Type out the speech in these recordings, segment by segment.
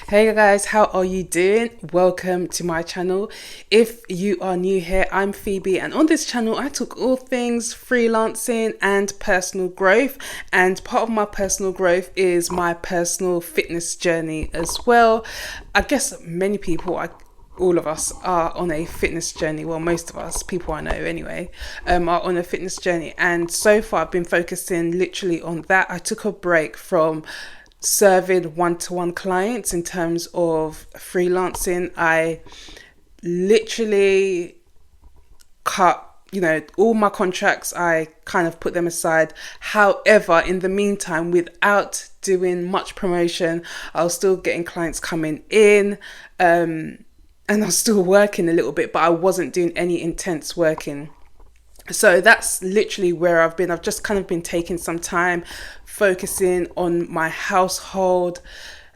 Hey guys, how are you doing? Welcome to my channel. If you are new here, I'm Phoebe, and on this channel I talk all things freelancing and personal growth, and part of my personal growth is my personal fitness journey as well. I guess many people, all of us are on a fitness journey. Well, most of us, people I know anyway, are on a fitness journey, and so far I've been focusing literally on that. I took a break from serving one-to-one clients in terms of freelancing. I literally cut all my contracts. I kind of put them aside. However, in the meantime, without doing much promotion, I was still getting clients coming in, and I was still working a little bit, but I wasn't doing any intense working. So that's literally where I've been. I've just kind of been taking some time focusing on my household,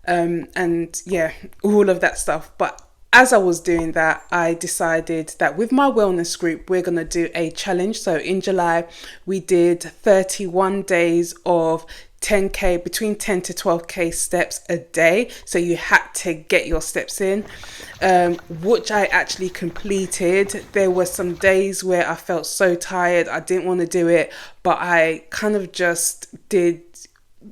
and yeah, all of that stuff. But as I was doing that, I decided that with my wellness group, we're going to do a challenge. So in July, we did 31 days of 10k, between 10 to 12k steps a day. So you had to get your steps in, which I actually completed. There were some days where I felt so tired, I didn't want to do it, but I kind of just did.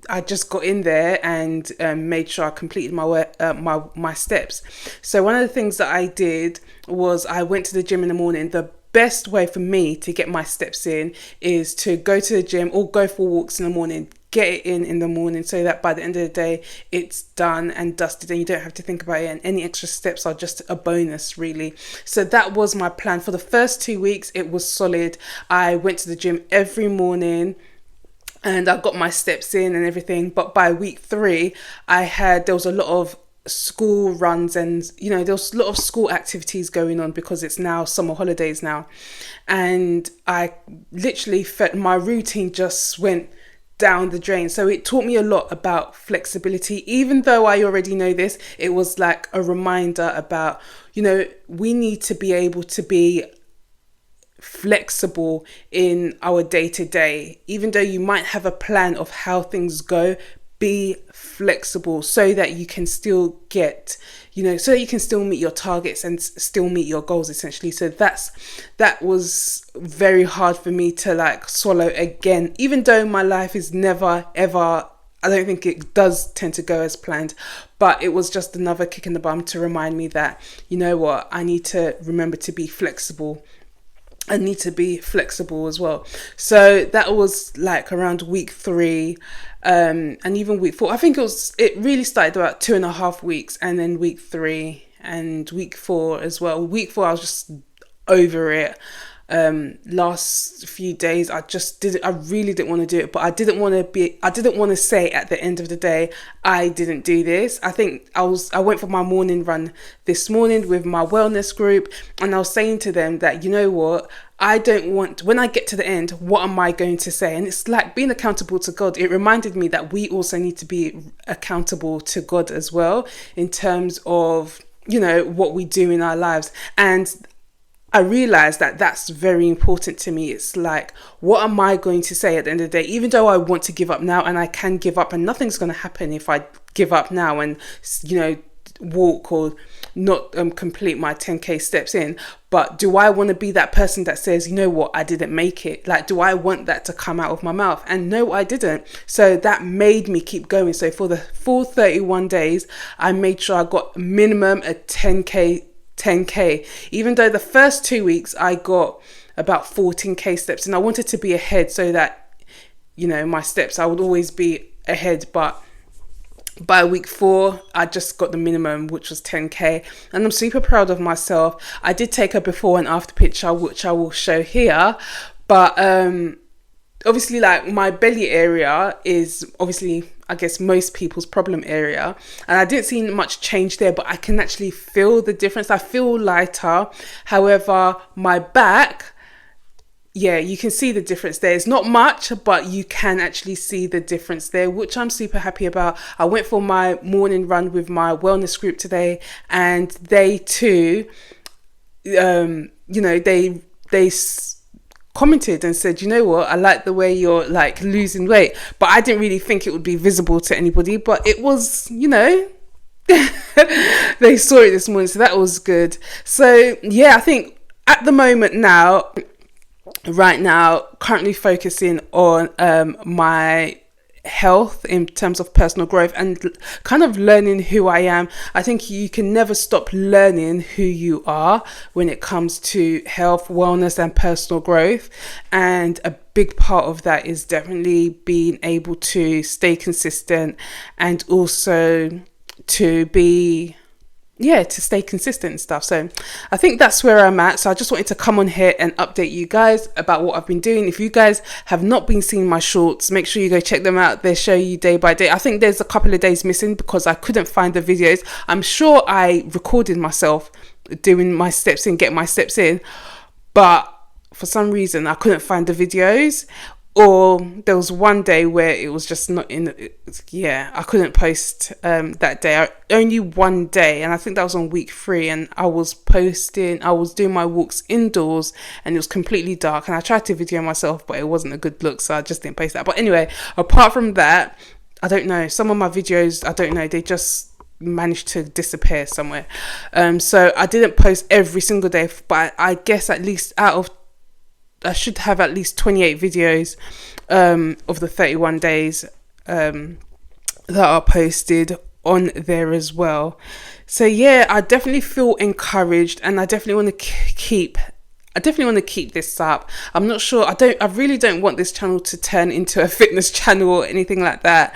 I just got in there and made sure I completed my steps. So one of the things that I did was I went to the gym in the morning. The best way for me to get my steps in is to go to the gym or go for walks in the morning. Get it in the morning, so that by the end of the day it's done and dusted and you don't have to think about it, and any extra steps are just a bonus, really. So that was my plan for the first 2 weeks. It was solid. I went to the gym every morning and I got my steps in and everything. But by week 3, there was a lot of school runs, and there was a lot of school activities going on because it's now summer holidays now, and I literally felt my routine just went down the drain. So it taught me a lot about flexibility. Even though I already know this, it was like a reminder about, we need to be able to be flexible in our day-to-day. Even though you might have a plan of how things go, be flexible so that you can still get, so that you can still meet your targets and still meet your goals, essentially. So that was very hard for me to swallow again, even though my life is never ever, I don't think it does tend to go as planned, but it was just another kick in the bum to remind me that, I need to remember to be flexible. I need to be flexible as well. So that was around week 3, and even week 4. I think it really started about 2.5 weeks, and then week 3 and week 4 as well. Week 4, I was just over it. Last few days I really didn't want to do it, but I didn't want to say at the end of the day I didn't do this. I think I went for my morning run this morning with my wellness group, and I was saying to them that, I don't want, when I get to the end, what am I going to say? And it's like being accountable to God. It reminded me that we also need to be accountable to God as well, in terms of, what we do in our lives. And I realized that that's very important to me. It's like, what am I going to say at the end of the day? Even though I want to give up now, and I can give up, and nothing's going to happen if I give up now and, walk or not complete my 10k steps in. But do I want to be that person that says, I didn't make it? Do I want that to come out of my mouth? And no, I didn't. So that made me keep going. So for the full 31 days, I made sure I got minimum a 10k, even though the first 2 weeks I got about 14k steps, and I wanted to be ahead so that, my steps, I would always be ahead. But by week 4, I just got the minimum, which was 10k, and I'm super proud of myself. I did take a before and after picture, which I will show here, but obviously my belly area is obviously, I guess, most people's problem area, and I didn't see much change there, but I can actually feel the difference. I feel lighter. However, my back, yeah, you can see the difference there. It's not much, but you can actually see the difference there, which I'm super happy about. I went for my morning run with my wellness group today, and they too, they commented and said, I like the way you're losing weight. But I didn't really think it would be visible to anybody, but it was, they saw it this morning, so that was good. So yeah, I think at the moment now, right now, currently focusing on my health in terms of personal growth and kind of learning who I am. I think you can never stop learning who you are when it comes to health, wellness, and personal growth. And a big part of that is definitely being able to stay consistent and also to be to stay consistent and stuff. So I think that's where I'm at. So I just wanted to come on here and update you guys about what I've been doing. If you guys have not been seeing my shorts, make sure you go check them out. They show you day by day. I think there's a couple of days missing because I couldn't find the videos. I'm sure I recorded myself doing my steps in, getting my steps in, but for some reason I couldn't find the videos. Or there was one day where it was just not in. I couldn't post that day. Only one day, and I think that was on week 3. And I was doing my walks indoors, and it was completely dark. And I tried to video myself, but it wasn't a good look, so I just didn't post that. But anyway, apart from that, I don't know. Some of my videos, I don't know. They just managed to disappear somewhere. So I didn't post every single day, but I guess at least I should have at least 28 videos of the 31 days that are posted on there as well. So yeah, I definitely feel encouraged, and I definitely want to keep this up. I'm not sure. I really don't want this channel to turn into a fitness channel or anything like that,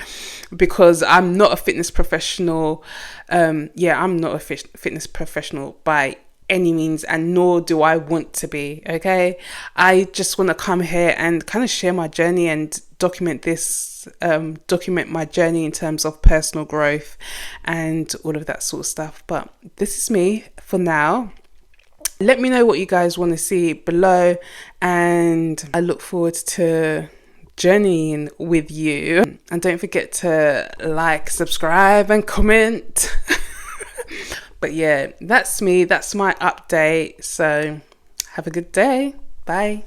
because I'm not a fitness professional. I'm not a fitness professional by any means, and nor do I want to be. Okay, I just want to come here and kind of share my journey and document my journey in terms of personal growth and all of that sort of stuff. But this is me for now. Let me know what you guys want to see below, and I look forward to journeying with you. And don't forget to like, subscribe, and comment. But yeah, that's me. That's my update. So have a good day. Bye.